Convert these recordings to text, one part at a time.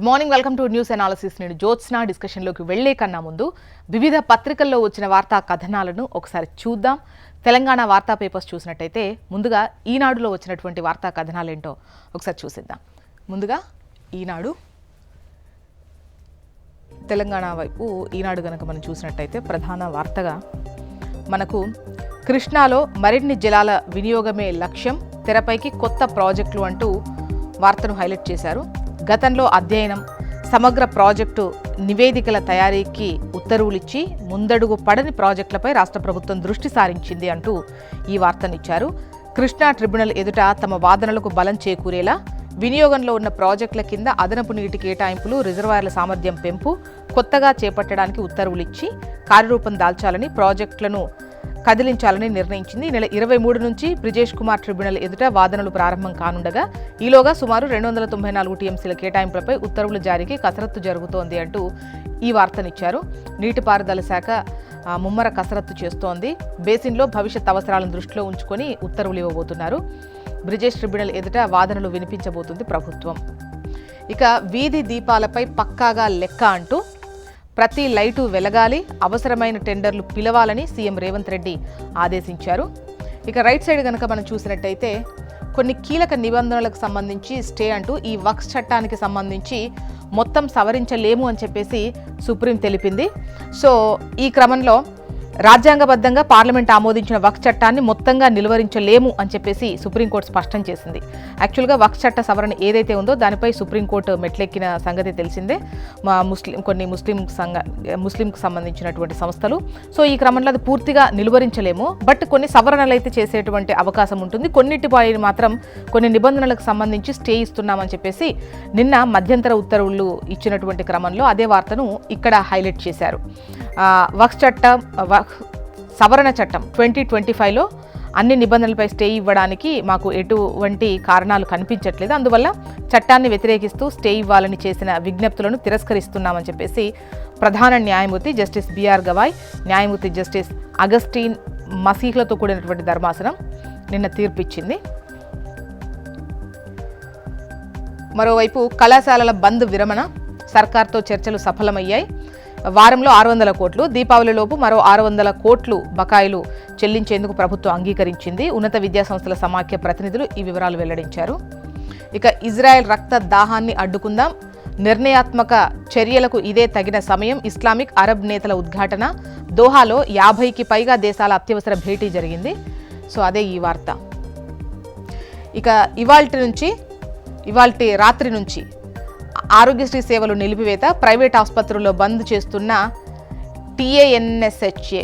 Good morning, welcome to news analysis. నేను జ్యోత్స్న. డిస్కషన్లోకి వెళ్లే కన్నా ముందు వివిధ పత్రికల్లో వచ్చిన వార్తా కథనాలను ఒకసారి చూద్దాం. తెలంగాణ వార్తా పేపర్స్ చూసినట్టయితే ముందుగా ఈనాడులో వచ్చినటువంటి వార్తా కథనాలు ఏంటో ఒకసారి చూసిద్దాం. ముందుగా ఈనాడు, తెలంగాణ వైపు ఈనాడు కనుక మనం చూసినట్టయితే ప్రధాన వార్తగా మనకు కృష్ణాలో మరిన్ని జలాల వినియోగమే లక్ష్యం, తెరపైకి కొత్త ప్రాజెక్టులు అంటూ వార్తను హైలైట్ చేశారు. గతంలో అధ్యయనం, సమగ్ర ప్రాజెక్టు నివేదికల తయారీకి ఉత్తర్వులిచ్చి ముందడుగు పడని ప్రాజెక్టులపై రాష్ట్ర ప్రభుత్వం దృష్టి సారించింది అంటూ ఈ వార్తనిచ్చారు. కృష్ణా ట్రిబ్యునల్ ఎదుట తమ వాదనలకు బలం చేకూరేలా వినియోగంలో ఉన్న ప్రాజెక్టుల కింద అదనపు నీటి కేటాయింపులు, రిజర్వాయర్ల సామర్థ్యం పెంపు కొత్తగా చేపట్టడానికి ఉత్తర్వులిచ్చి కార్యరూపం దాల్చాలని, ప్రాజెక్టులను కదిలించాలని నిర్ణయించింది. ఈ నెల 23 నుంచి బ్రిజేష్ కుమార్ ట్రిబ్యునల్ ఎదుట వాదనలు ప్రారంభం కానుండగా ఈలోగా సుమారు 294 టీఎంసీల కేటాయింపులపై ఉత్తర్వుల జారీకి కసరత్తు జరుగుతోంది అంటూ ఈ వార్తనిచ్చారు. నీటిపారుదల శాఖ ముమ్మర కసరత్తు చేస్తోంది. బేసిన్లో భవిష్యత్ అవసరాలను దృష్టిలో ఉంచుకొని ఉత్తర్వులు ఇవ్వబోతున్నారు. బ్రిజేష్ ట్రిబ్యునల్ ఎదుట వాదనలు వినిపించబోతుంది ప్రభుత్వం. ఇక వీధి దీపాలపై పక్కాగా లెక్క అంటూ ప్రతి లైటు వెలగాలి, అవసరమైన టెండర్లు పిలవాలని సీఎం రేవంత్ రెడ్డి ఆదేశించారు. ఇక రైట్ సైడ్ కనుక మనం చూసినట్టయితే కొన్ని కీలక నిబంధనలకు సంబంధించి స్టే అంటూ ఈ వక్ఫ్ చట్టానికి సంబంధించి మొత్తం సవరించలేము అని చెప్పేసి సుప్రీం తెలిపింది. సో ఈ క్రమంలో రాజ్యాంగబద్ధంగా పార్లమెంట్ ఆమోదించిన వక్ఫ్ చట్టాన్ని మొత్తంగా నిలువరించలేము అని చెప్పేసి సుప్రీంకోర్టు స్పష్టం చేసింది. యాక్చువల్గా వక్ఫ్ చట్ట సవరణ ఏదైతే ఉందో దానిపై సుప్రీంకోర్టు మెట్లెక్కిన సంగతి తెలిసిందే. కొన్ని ముస్లింకు సంబంధించినటువంటి సంస్థలు. సో ఈ క్రమంలో అది పూర్తిగా నిలువరించలేము, బట్ కొన్ని సవరణలు అయితే చేసేటువంటి అవకాశం ఉంటుంది. కొన్నిటిపై మాత్రం కొన్ని నిబంధనలకు సంబంధించి స్టే ఇస్తున్నామని చెప్పేసి నిన్న మధ్యంతర ఉత్తర్వులు ఇచ్చినటువంటి క్రమంలో అదే వార్తను ఇక్కడ హైలైట్ చేశారు. సవరణ చట్టం 2025లో అన్ని నిబంధనలపై స్టే ఇవ్వడానికి మాకు ఎటువంటి కారణాలు కనిపించట్లేదు, అందువల్ల చట్టాన్ని వ్యతిరేకిస్తూ స్టే ఇవ్వాలని చేసిన విజ్ఞప్తులను తిరస్కరిస్తున్నామని చెప్పేసి ప్రధాన న్యాయమూర్తి జస్టిస్ బిఆర్ గవాయ్, న్యాయమూర్తి జస్టిస్ అగస్టిన్ మసీహ్లతో కూడినటువంటి ధర్మాసనం నిన్న తీర్పిచ్చింది. మరోవైపు కళాశాలల బంద్ విరమణ, సర్కార్తో చర్చలు సఫలమయ్యాయి. వారంలో 600 కోట్లు, దీపావళిలోపు మరో 600 కోట్లు బకాయిలు చెల్లించేందుకు ప్రభుత్వం అంగీకరించింది. ఉన్నత విద్యాసంస్థల సమాఖ్య ప్రతినిధులు ఈ వివరాలు వెల్లడించారు. ఇక ఇజ్రాయెల్ రక్త దాహాన్ని అడ్డుకుందాం, నిర్ణయాత్మక చర్యలకు ఇదే తగిన సమయం, ఇస్లామిక్ అరబ్ నేతల ఉద్ఘాటన. దోహాలో 50కి పైగా దేశాల అత్యవసర భేటీ జరిగింది. సో అదే ఈ వార్త. ఇక ఇవాల్టి రాత్రి నుంచి ఆరోగ్యశ్రీ సేవలు నిలిపివేత, ప్రైవేట్ ఆసుపత్రుల్లో బంద్ చేస్తున్న TANSHA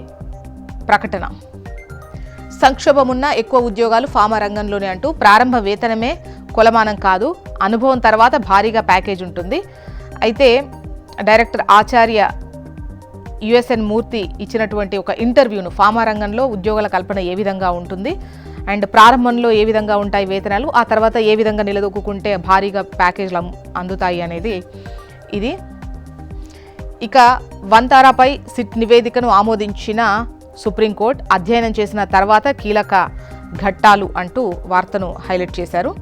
ప్రకటన. సంక్షోభమున్న ఎక్కువ ఉద్యోగాలు ఫార్మా రంగంలోనే అంటూ ప్రారంభ వేతనమే కొలమానం కాదు, అనుభవం తర్వాత భారీగా ప్యాకేజ్ ఉంటుంది. అయితే డైరెక్టర్ ఆచార్య USN మూర్తి ఇచ్చినటువంటి ఒక ఇంటర్వ్యూను, ఫార్మా రంగంలో ఉద్యోగాల కల్పన ఏ విధంగా ఉంటుంది అండ్ ప్రారంభంలో ఏ విధంగా ఉంటాయి వేతనాలు, ఆ తర్వాత ఏ విధంగా నిలదొక్కుంటే భారీగా ప్యాకేజ్లు అందుతాయి అనేది ఇది. ఇక వంతారాపై సిట్ నివేదికను ఆమోదించిన సుప్రీంకోర్టు, అధ్యయనం చేసిన తర్వాత కీలక ఘట్టాలు అంటూ వార్తను హైలైట్ చేశారు.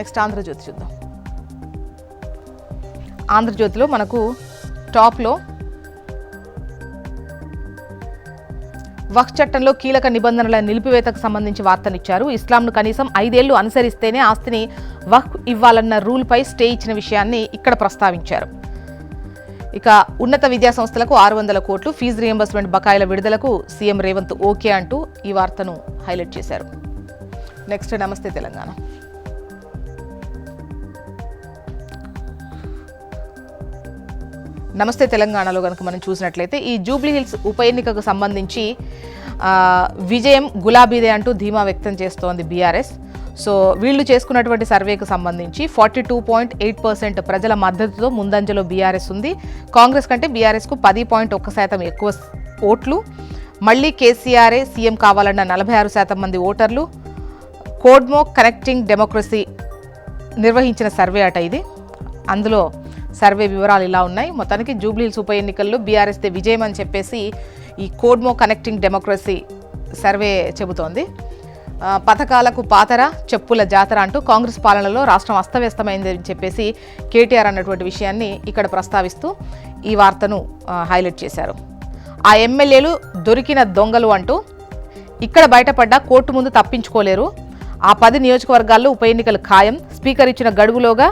నెక్స్ట్ ఆంధ్రజ్యోతి చూద్దాం. ఆంధ్రజ్యోతిలో మనకు టాప్లో వక్ఫ్ చట్టంలో కీలక నిబంధనల నిలిపివేతకు సంబంధించి వార్తనిచ్చారు. ఇస్లాంను కనీసం 5 ఏళ్లు అనుసరిస్తేనే ఆస్తిని వక్ఫ్ ఇవ్వాలన్న రూల్పై స్టే ఇచ్చిన విషయాన్ని ఇక్కడ ప్రస్తావించారు. ఇక ఉన్నత విద్యా సంస్థలకు 600 కోట్లు, ఫీజు రియంబర్స్మెంట్ బకాయిల విడుదలకు సీఎం రేవంత్ ఓకే అంటూ ఈ వార్తను హైలైట్ చేశారు. నెక్స్ట్ నమస్తే తెలంగాణ. నమస్తే తెలంగాణలో కనుక మనం చూసినట్లయితే ఈ జూబ్లీ హిల్స్ ఉప ఎన్నికకు సంబంధించి విజయం గులాబీదే అంటూ ధీమా వ్యక్తం చేస్తోంది బీఆర్ఎస్. సో వీళ్ళు చేసుకున్నటువంటి సర్వేకు సంబంధించి 42.8% ప్రజల మద్దతుతో ముందంజలో బీఆర్ఎస్ ఉంది. కాంగ్రెస్ కంటే బీఆర్ఎస్కు 10.1% ఎక్కువ ఓట్లు. మళ్లీ కేసీఆర్ఏ సీఎం కావాలన్న 46% మంది ఓటర్లు. కోడ్మో కనెక్టింగ్ డెమోక్రసీ నిర్వహించిన సర్వే అట ఇది. అందులో సర్వే వివరాలు ఇలా ఉన్నాయి. మొత్తానికి జూబ్లీహిల్స్ ఉప ఎన్నికల్లో బీఆర్ఎస్దే విజయం అని చెప్పేసి ఈ కోడ్మో కనెక్టింగ్ డెమోక్రసీ సర్వే చెబుతోంది. పథకాలకు పాతర చెప్పుల జాతర అంటూ కాంగ్రెస్ పాలనలో రాష్ట్రం అస్తవ్యస్తమైందని చెప్పేసి కేటీఆర్ అన్నటువంటి విషయాన్ని ఇక్కడ ప్రస్తావిస్తూ ఈ వార్తను హైలైట్ చేశారు. ఆ ఎమ్మెల్యేలు దొరికిన దొంగలు అంటూ ఇక్కడ బయటపడ్డ కోర్టు ముందు తప్పించుకోలేరు. ఆ 10 నియోజకవర్గాల్లో ఉప ఎన్నికలు ఖాయం. స్పీకర్ ఇచ్చిన గడువులోగా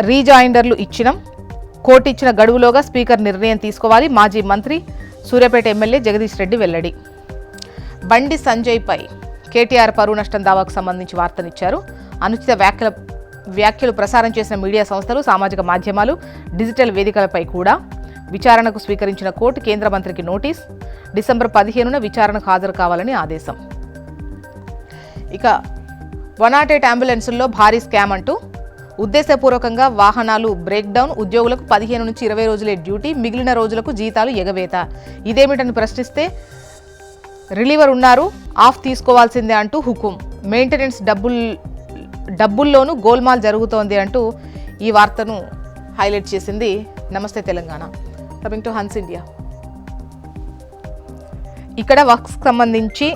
రీజాయిండర్లు ఇచ్చినాం. కోర్టు ఇచ్చిన గడువులోగా స్పీకర్ నిర్ణయం తీసుకోవాలి. మాజీ మంత్రి సూర్యాపేట ఎమ్మెల్యే జగదీష్ రెడ్డి వెల్లడి. బండి సంజయ్పై కేటీఆర్ పరువు నష్టం దావాకు సంబంధించి వార్తనిచ్చారు. అనుచిత వ్యాఖ్యలు ప్రసారం చేసిన మీడియా సంస్థలు, సామాజిక మాధ్యమాలు, డిజిటల్ వేదికలపై కూడా విచారణకు స్వీకరించిన కోర్టు కేంద్ర మంత్రికి నోటీస్. డిసెంబర్ 15న విచారణకు హాజరు కావాలని ఆదేశం. ఇక 108 అంబులెన్సుల్లో భారీ స్కామ్ అంటూ ఉద్దేశపూర్వకంగా వాహనాలు బ్రేక్డౌన్. ఉద్యోగులకు 15 నుంచి 20 రోజులే డ్యూటీ, మిగిలిన రోజులకు జీతాలు ఎగవేత. ఇదేమిటని ప్రశ్నిస్తే రిలీవర్ ఉన్నారు, ఆఫ్ తీసుకోవాల్సిందే అంటూ హుకుం. మెయింటెనెన్స్ డబ్బుల్లోనూ గోల్మాల్ జరుగుతోంది అంటూ ఈ వార్తను హైలైట్ చేసింది నమస్తే తెలంగాణ. Coming to Hans India. ఇక్కడ వర్క్స్ సంబంధించి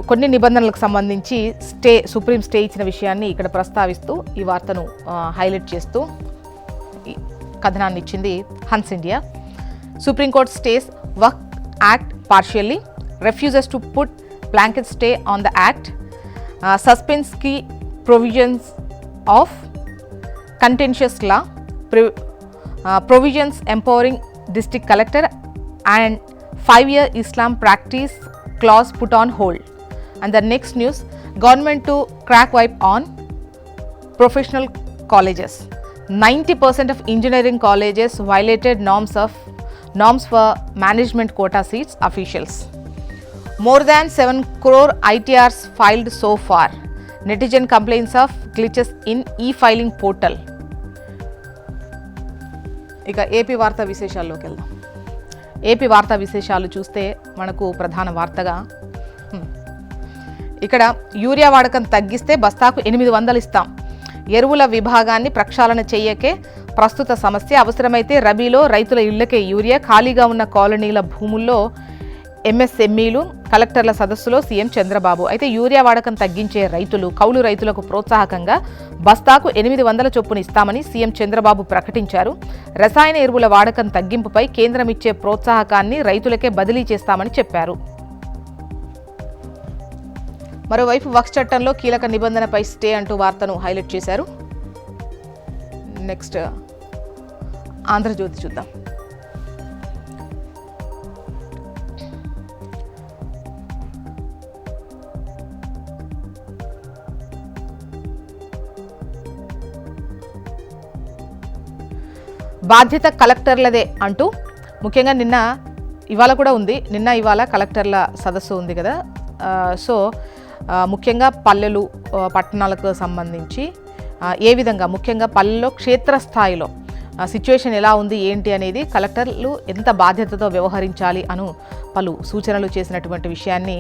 కొన్ని నిబంధనలకు సంబంధించి సుప్రీం స్టే ఇచ్చిన విషయాన్ని ఇక్కడ ప్రస్తావిస్తూ ఈ వార్తను హైలైట్ చేస్తూ కథనాన్ని ఇచ్చింది Hans India. Supreme court stays work act partially, refuses to put blanket stay on the act, suspends key provisions of contentious law, provisions empowering district collector, and 5-year Islam practice clause put on hold. And the next news, government to crack wipe on professional colleges. 90% of engineering colleges violated norms for management quota seats. Officials. More than 7 crore ITRs filed so far. Netizen complaints of glitches in e-filing portal. ఇక AP వార్తా విశేషాల్లోకి వెళ్దాం. AP వార్తా విశేషాలు చూస్తే మనకు ప్రధాన వార్తగా ఇక్కడ యూరియా వాడకం తగ్గిస్తే బస్తాకు 800 ఇస్తాం. ఎరువుల విభాగాన్ని ప్రక్షాళన చేయకే ప్రస్తుత సమస్య. అవసరమైతే రబీలో రైతుల ఇళ్లకే యూరియా. ఖాళీగా ఉన్న కాలనీల భూముల్లో ఎంఎస్ఎంఈలు. కలెక్టర్ల సదస్సులో సీఎం చంద్రబాబు. అయితే యూరియా వాడకం తగ్గించే రైతులు, కౌలు రైతులకు ప్రోత్సాహకంగా బస్తాకు 800 చొప్పున ఇస్తామని సీఎం చంద్రబాబు ప్రకటించారు. రసాయన ఎరువుల వాడకం తగ్గింపుపై కేంద్రం ఇచ్చే ప్రోత్సాహకాన్ని రైతులకే బదిలీ చేస్తామని చెప్పారు. మరోవైపు వక్ఫ్ చట్టంలో కీలక నిబంధనపై స్టే అంటూ వార్తను హైలైట్ చేశారు. నెక్స్ట్ ఆంధ్రజ్యోతి చూద్దాం. బాధ్యత కలెక్టర్లదే అంటూ ముఖ్యంగా ఇవాళ కూడా ఉంది. ఇవాళ కలెక్టర్ల సదస్సు ఉంది కదా. సో ముఖ్యంగా పల్లెలు, పట్టణాలకు సంబంధించి ఏ విధంగా ముఖ్యంగా పల్లెల్లో క్షేత్రస్థాయిలో సిచ్యువేషన్ ఎలా ఉంది ఏంటి అనేది కలెక్టర్లు ఎంత బాధ్యతతో వ్యవహరించాలి అను పలు సూచనలు చేసినటువంటి విషయాన్ని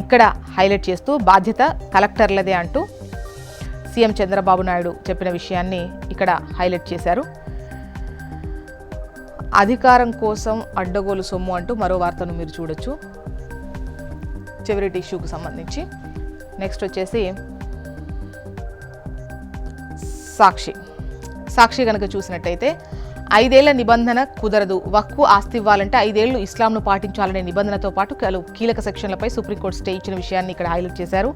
ఇక్కడ హైలైట్ చేస్తూ బాధ్యత కలెక్టర్లదే అంటూ సీఎం చంద్రబాబు నాయుడు చెప్పిన విషయాన్ని ఇక్కడ హైలైట్ చేశారు. అధికారం కోసం అడ్డగోలు సొమ్ము అంటూ మరో వార్తను మీరు చూడొచ్చు చెవిరెడ్డి ఇష్యూకు సంబంధించి. నెక్స్ట్ వచ్చేసి సాక్షి కనుక చూసినట్టయితే 5 ఏళ్ల నిబంధన కుదరదు. వక్ఫ్ ఆస్తి ఇవ్వాలంటే 5 ఏళ్లు ఇస్లాంను పాటించాలనే నిబంధనతో పాటు కీలక సెక్షన్లపై సుప్రీంకోర్టు స్టే ఇచ్చిన విషయాన్ని ఇక్కడ హైలైట్ చేశారు.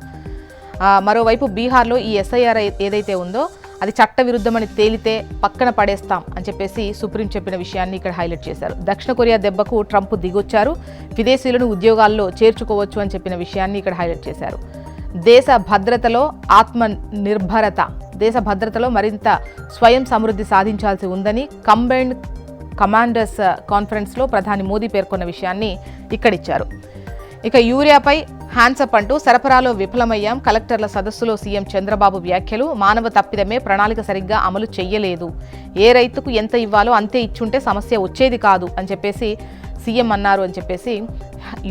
మరోవైపు బీహార్లో ఈ ఎస్ఐఆర్ ఏదైతే ఉందో అది చట్ట విరుద్ధమని తేలితే పక్కన పడేస్తాం అని చెప్పేసి సుప్రీం చెప్పిన విషయాన్ని ఇక్కడ హైలైట్ చేశారు. దక్షిణ కొరియా దెబ్బకు ట్రంప్ దిగొచ్చారు. విదేశీయులను ఉద్యోగాల్లో చేర్చుకోవచ్చు అని చెప్పిన విషయాన్ని ఇక్కడ హైలైట్ చేశారు. దేశ భద్రతలో దేశ భద్రతలో మరింత స్వయం సమృద్ధి సాధించాల్సి ఉందని కంబైన్డ్ కమాండర్స్ కాన్ఫరెన్స్లో ప్రధాని మోదీ పేర్కొన్న విషయాన్ని ఇక్కడిచ్చారు. ఇక యూరియాపై హ్యాండ్సప్ అంటూ సరఫరాలో విఫలమయ్యాం. కలెక్టర్ల సదస్సులో సీఎం చంద్రబాబు వ్యాఖ్యలు. మానవ తప్పిదమే, ప్రణాళిక సరిగ్గా అమలు చెయ్యలేదు. ఏ రైతుకు ఎంత ఇవ్వాలో అంతే ఇచ్చుంటే సమస్య వచ్చేది కాదు అని చెప్పేసి సీఎం అన్నారు అని చెప్పేసి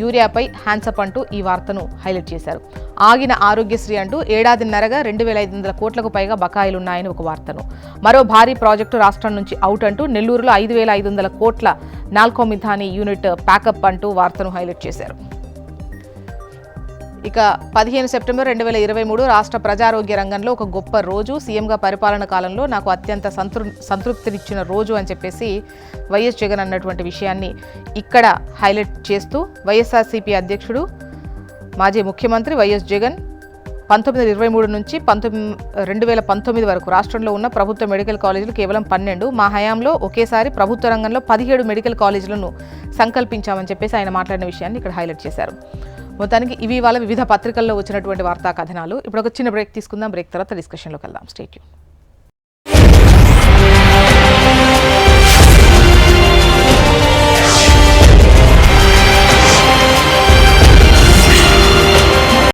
యూరియాపై హ్యాండ్సప్ అంటూ ఈ వార్తను హైలైట్ చేశారు. ఆగిన ఆరోగ్యశ్రీ అంటూ ఏడాదిన్నరగా 2,500 కోట్లకు పైగా బకాయిలున్నాయని ఒక వార్తను, మరో భారీ ప్రాజెక్టు రాష్ట్రం నుంచి అవుట్ అంటూ నెల్లూరులో 5,500 కోట్ల నాల్కో మిథాని యూనిట్ ప్యాకప్ అంటూ వార్తను హైలైట్ చేశారు. ఇక 15 సెప్టెంబర్ 2023 రాష్ట్ర ప్రజారోగ్య రంగంలో ఒక గొప్ప రోజు, సీఎంగా పరిపాలన కాలంలో నాకు అత్యంత సంతృప్తినిచ్చిన రోజు అని చెప్పేసి వైఎస్ జగన్ అన్నటువంటి విషయాన్ని ఇక్కడ హైలైట్ చేస్తూ, వైఎస్ఆర్సీపీ అధ్యక్షుడు మాజీ ముఖ్యమంత్రి వైఎస్ జగన్ 1923 నుంచి 2019 వరకు రాష్ట్రంలో ఉన్న ప్రభుత్వ మెడికల్ కాలేజీలు కేవలం 12, మా హయాంలో ఒకేసారి ప్రభుత్వ రంగంలో 17 మెడికల్ కాలేజీలను సంకల్పించామని చెప్పేసి ఆయన మాట్లాడిన విషయాన్ని ఇక్కడ హైలైట్ చేశారు. మొత్తానికి ఇవి ఇవాళ వివిధ పత్రికల్లో వచ్చినటువంటి వార్తా కథనాలు. ఇప్పుడు ఒక చిన్న బ్రేక్ తీసుకుందాం. బ్రేక్ తర్వాత డిస్కషన్లోకి వెళ్దాం. Stay tune.